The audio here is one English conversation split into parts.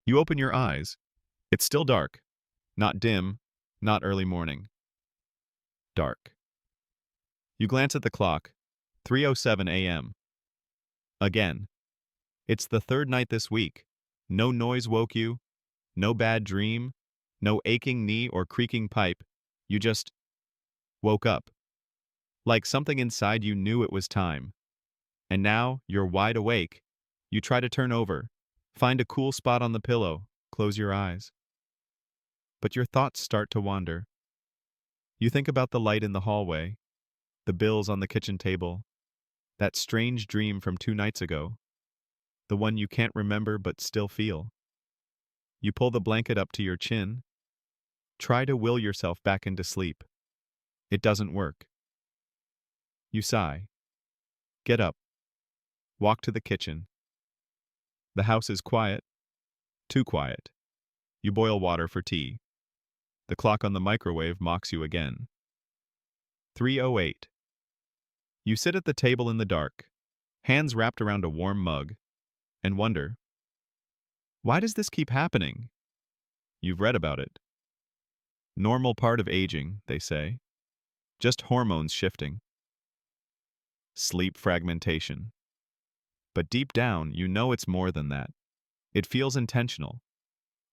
You open your eyes. It's still dark. Not dim, not early morning. Dark. You glance at the clock. 3:07 a.m. Again. It's the third night this week. No noise woke you. No bad dream. No aching knee or creaking pipe. You just woke up. Like something inside you knew it was time. And now you're wide awake. You try to turn over. Find a cool spot on the pillow. Close your eyes. But your thoughts start to wander. You think about the light in the hallway, the bills on the kitchen table, that strange dream from 2 nights ago, the one you can't remember but still feel. You pull the blanket up to your chin. Try to will yourself back into sleep. It doesn't work. You sigh. Get up. Walk to the kitchen. The house is quiet. Too quiet. You boil water for tea. The clock on the microwave mocks you again. 3:08. You sit at the table in the dark, hands wrapped around a warm mug, and wonder, why does this keep happening? You've read about it. Normal part of aging, they say. Just hormones shifting. Sleep fragmentation. But deep down, you know it's more than that. It feels intentional,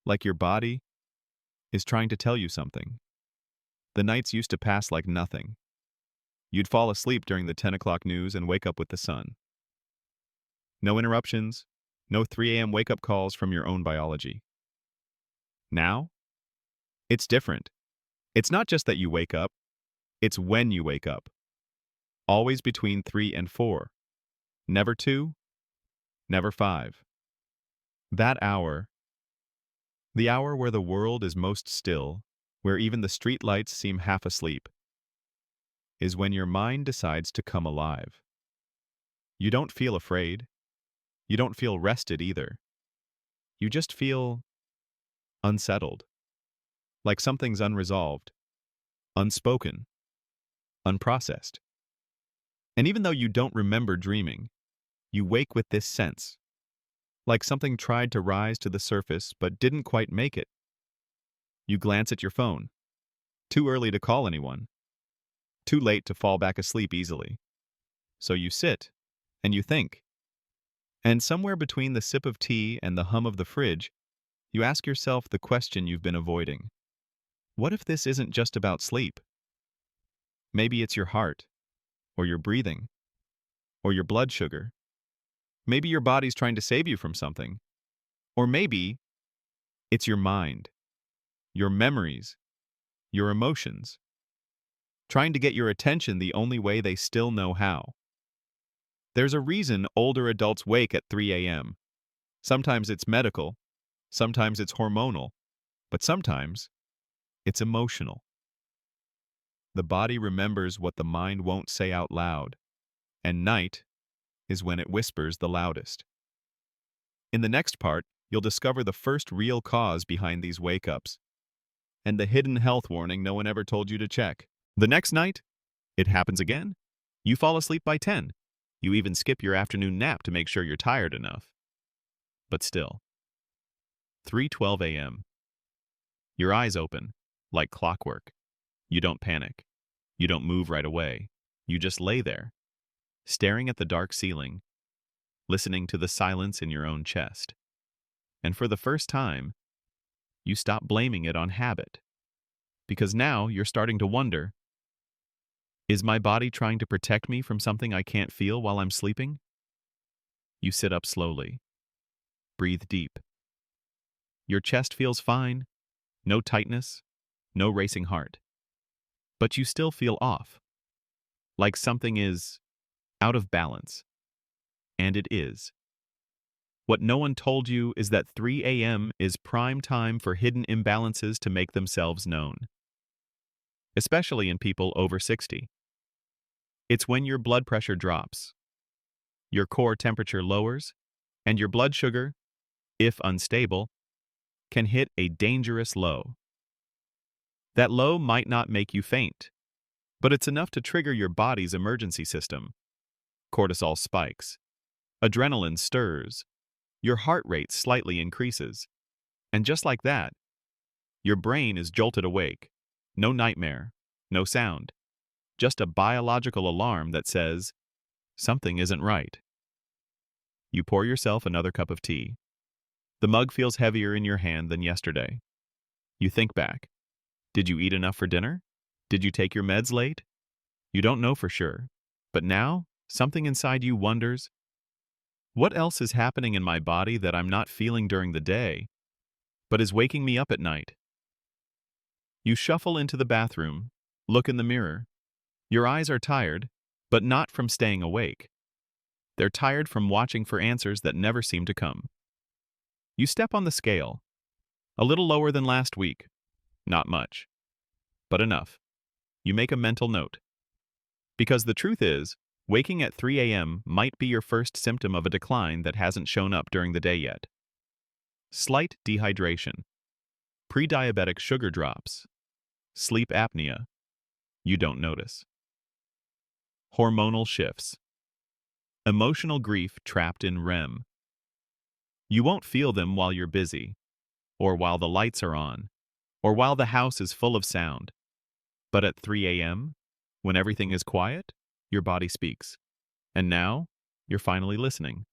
like your body is trying to tell you something. The nights used to pass like nothing. You'd fall asleep during the 10 o'clock news and wake up with the sun. No interruptions, no 3 a.m. wake-up calls from your own biology. Now, it's different. It's not just that you wake up, it's when you wake up. Always between 3 and 4. Never 2, never 5. That hour, the hour where the world is most still, where even the street lights seem half asleep, is when your mind decides to come alive. You don't feel afraid. You don't feel rested either. You just feel unsettled, like something's unresolved, unspoken, unprocessed. And even though you don't remember dreaming, you wake with this sense, like something tried to rise to the surface but didn't quite make it. You glance at your phone. Too early to call anyone. Too late to fall back asleep easily. So you sit, and you think. And somewhere between the sip of tea and the hum of the fridge, you ask yourself the question you've been avoiding. What if this isn't just about sleep? Maybe it's your heart, or your breathing, or your blood sugar. Maybe your body's trying to save you from something. Or maybe it's your mind, your memories, your emotions, trying to get your attention the only way they still know how. There's a reason older adults wake at 3 a.m. Sometimes it's medical, sometimes it's hormonal, but sometimes it's emotional. The body remembers what the mind won't say out loud, and night is when it whispers the loudest. In the next part, you'll discover the first real cause behind these wake-ups, and the hidden health warning no one ever told you to check. The next night, it happens again. You fall asleep by 10. You even skip your afternoon nap to make sure you're tired enough. But still. 3:12 a.m. Your eyes open, like clockwork. You don't panic. You don't move right away. You just lay there, staring at the dark ceiling, listening to the silence in your own chest. And for the first time, you stop blaming it on habit. Because now you're starting to wonder, is my body trying to protect me from something I can't feel while I'm sleeping? You sit up slowly. Breathe deep. Your chest feels fine. No tightness. No racing heart. But you still feel off. Like something is out of balance. And it is. What no one told you is that 3 a.m. is prime time for hidden imbalances to make themselves known. Especially in people over 60. It's when your blood pressure drops, your core temperature lowers, and your blood sugar, if unstable, can hit a dangerous low. That low might not make you faint, but it's enough to trigger your body's emergency system. Cortisol spikes, adrenaline stirs, your heart rate slightly increases, And just like that, your brain is jolted awake. No nightmare, no sound, just a biological alarm that says, something isn't right. You pour yourself another cup of tea. The mug feels heavier in your hand than yesterday. You think back. Did you eat enough for dinner? Did you take your meds late? You don't know for sure. But now, something inside you wonders, what else is happening in my body that I'm not feeling during the day, but is waking me up at night? You shuffle into the bathroom, look in the mirror. Your eyes are tired, but not from staying awake. They're tired from watching for answers that never seem to come. You step on the scale, a little lower than last week. Not much, but enough. You make a mental note. Because the truth is, waking at 3 a.m. might be your first symptom of a decline that hasn't shown up during the day yet. Slight dehydration, pre-diabetic sugar drops, sleep apnea. You don't notice. Hormonal shifts. Emotional grief trapped in REM. You won't feel them while you're busy, or while the lights are on, or while the house is full of sound. But at 3 a.m., when everything is quiet, your body speaks. And now, you're finally listening.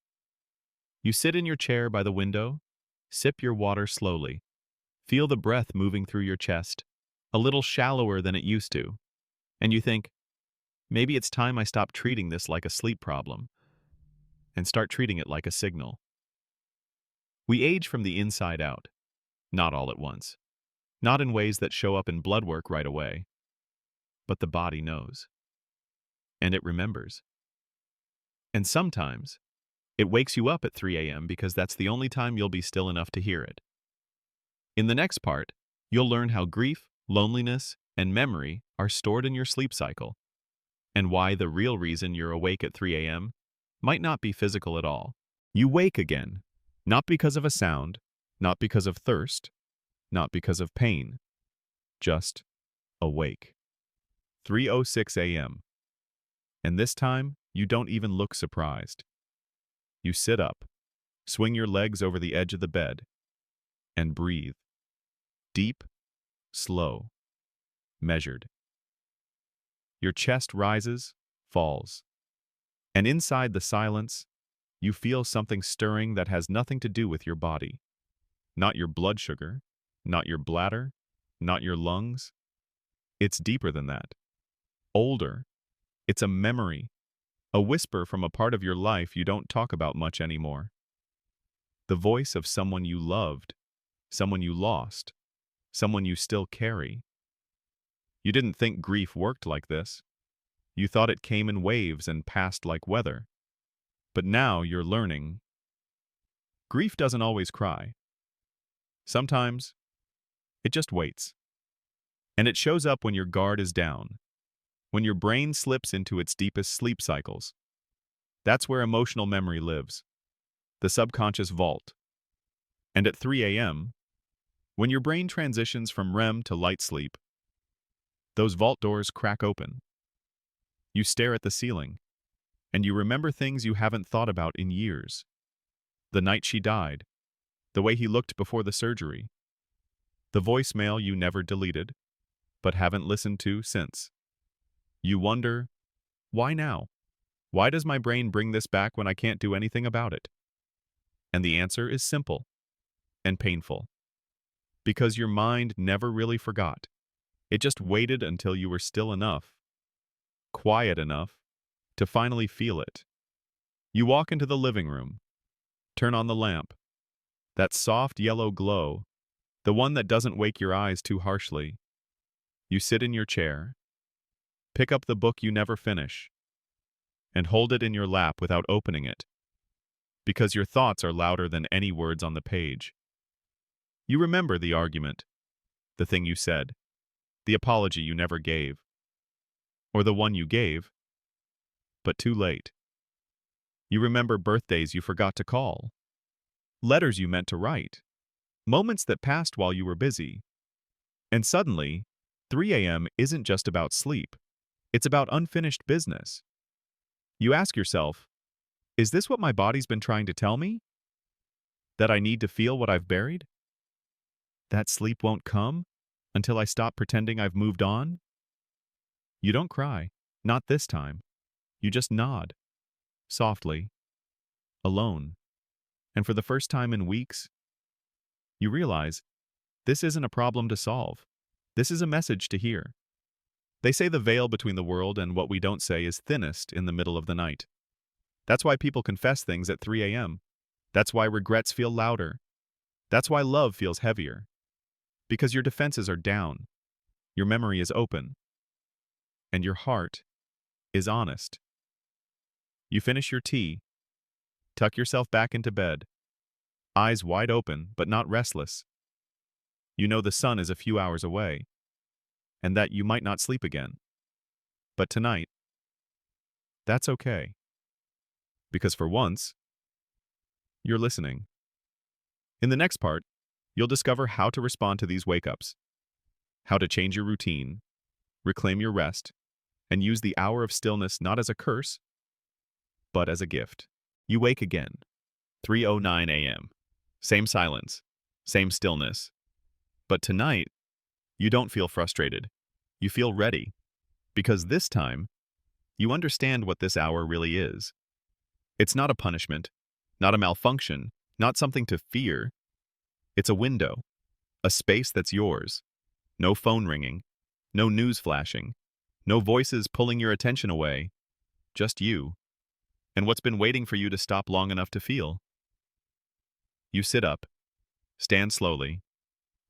You sit in your chair by the window, sip your water slowly, feel the breath moving through your chest, a little shallower than it used to, and you think, maybe it's time I stop treating this like a sleep problem and start treating it like a signal. We age from the inside out, not all at once, not in ways that show up in blood work right away, but the body knows, and it remembers. And sometimes, it wakes you up at 3 a.m. because that's the only time you'll be still enough to hear it. In the next part, you'll learn how grief, loneliness, and memory are stored in your sleep cycle, and why the real reason you're awake at 3 a.m. might not be physical at all. You wake again, not because of a sound, not because of thirst, not because of pain, just awake. 3:06 a.m. And this time, you don't even look surprised. You sit up, swing your legs over the edge of the bed, and breathe. Deep, slow, measured. Your chest rises, falls. And inside the silence, you feel something stirring that has nothing to do with your body. Not your blood sugar, not your bladder, not your lungs. It's deeper than that. Older. It's a memory, a whisper from a part of your life you don't talk about much anymore. The voice of someone you loved, someone you lost, someone you still carry. You didn't think grief worked like this. You thought it came in waves and passed like weather. But now you're learning. Grief doesn't always cry. Sometimes, it just waits. And it shows up when your guard is down, when your brain slips into its deepest sleep cycles. That's where emotional memory lives, the subconscious vault. And at 3 a.m., when your brain transitions from REM to light sleep, those vault doors crack open. You stare at the ceiling, and you remember things you haven't thought about in years. The night she died, the way he looked before the surgery, the voicemail you never deleted, but haven't listened to since. You wonder, why now? Why does my brain bring this back when I can't do anything about it? And the answer is simple and painful. Because your mind never really forgot. It just waited until you were still enough, quiet enough, to finally feel it. You walk into the living room, turn on the lamp, that soft yellow glow, the one that doesn't wake your eyes too harshly. You sit in your chair, pick up the book you never finish, and hold it in your lap without opening it, because your thoughts are louder than any words on the page. You remember the argument, the thing you said, the apology you never gave, or the one you gave, but too late. You remember birthdays you forgot to call, letters you meant to write, moments that passed while you were busy. And suddenly, 3 a.m. isn't just about sleep. It's about unfinished business. You ask yourself, is this what my body's been trying to tell me? That I need to feel what I've buried? that sleep won't come until I stop pretending I've moved on? You don't cry. Not this time. You just nod. Softly. Alone. And for the first time in weeks, you realize this isn't a problem to solve. This is a message to hear. They say the veil between the world and what we don't say is thinnest in the middle of the night. That's why people confess things at 3 a.m. That's why regrets feel louder. That's why love feels heavier. Because your defenses are down, your memory is open, and your heart is honest. You finish your tea, tuck yourself back into bed, eyes wide open but not restless. You know the sun is a few hours away, and that you might not sleep again. But tonight, that's okay. Because for once, you're listening. In the next part, you'll discover how to respond to these wake-ups, how to change your routine, reclaim your rest, and use the hour of stillness not as a curse, but as a gift. You wake again. 3:09 a.m. Same silence, same stillness. But tonight, you don't feel frustrated. You feel ready. Because this time, you understand what this hour really is. It's not a punishment, not a malfunction, not something to fear. It's a window, a space that's yours. No phone ringing, no news flashing, no voices pulling your attention away. Just you. And what's been waiting for you to stop long enough to feel. You sit up, stand slowly,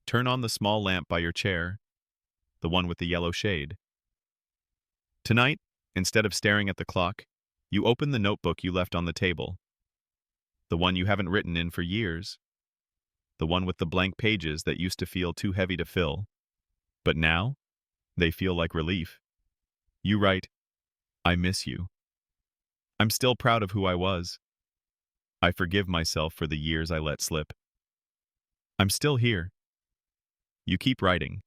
turn on the small lamp by your chair, the one with the yellow shade. Tonight, instead of staring at the clock, you open the notebook you left on the table. The one you haven't written in for years. The one with the blank pages that used to feel too heavy to fill. But now, they feel like relief. You write, I miss you. I'm still proud of who I was. I forgive myself for the years I let slip. I'm still here. You keep writing.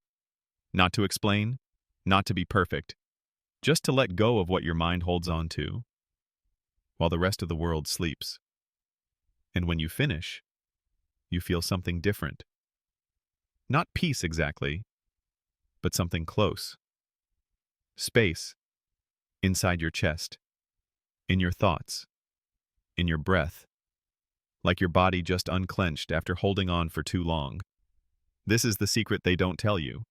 Not to explain, not to be perfect, just to let go of what your mind holds on to, while the rest of the world sleeps. And when you finish, you feel something different. Not peace exactly, but something close. Space, inside your chest, in your thoughts, in your breath, like your body just unclenched after holding on for too long. This is the secret they don't tell you.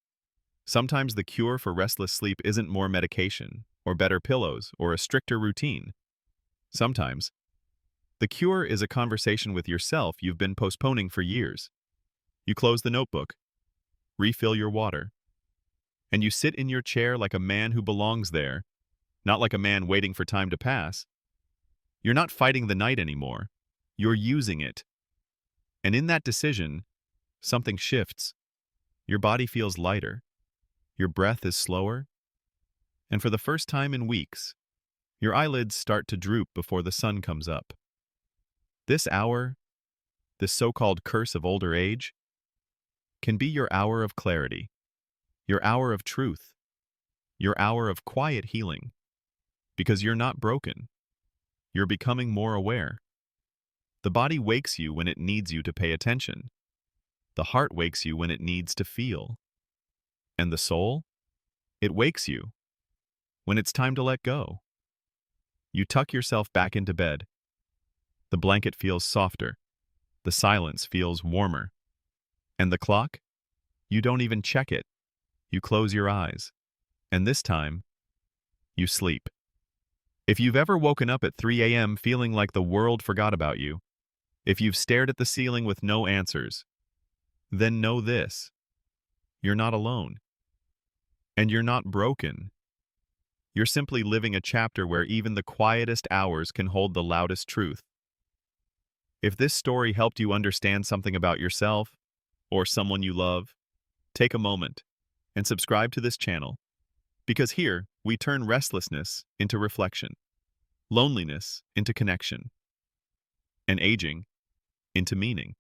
Sometimes the cure for restless sleep isn't more medication, or better pillows, or a stricter routine. Sometimes, the cure is a conversation with yourself you've been postponing for years. You close the notebook, refill your water, and you sit in your chair like a man who belongs there, not like a man waiting for time to pass. You're not fighting the night anymore. You're using it. And in that decision, something shifts. Your body feels lighter. Your breath is slower. And for the first time in weeks, your eyelids start to droop before the sun comes up. This hour, this so-called curse of older age, can be your hour of clarity, your hour of truth, your hour of quiet healing. Because you're not broken. You're becoming more aware. The body wakes you when it needs you to pay attention. The heart wakes you when it needs to feel. And the soul? It wakes you when it's time to let go. You tuck yourself back into bed. The blanket feels softer. The silence feels warmer. And the clock? You don't even check it. You close your eyes. And this time, you sleep. If you've ever woken up at 3 a.m. feeling like the world forgot about you, if you've stared at the ceiling with no answers, then know this: you're not alone. And you're not broken. You're simply living a chapter where even the quietest hours can hold the loudest truth. If this story helped you understand something about yourself or someone you love, take a moment and subscribe to this channel. Because here, we turn restlessness into reflection, loneliness into connection, and aging into meaning.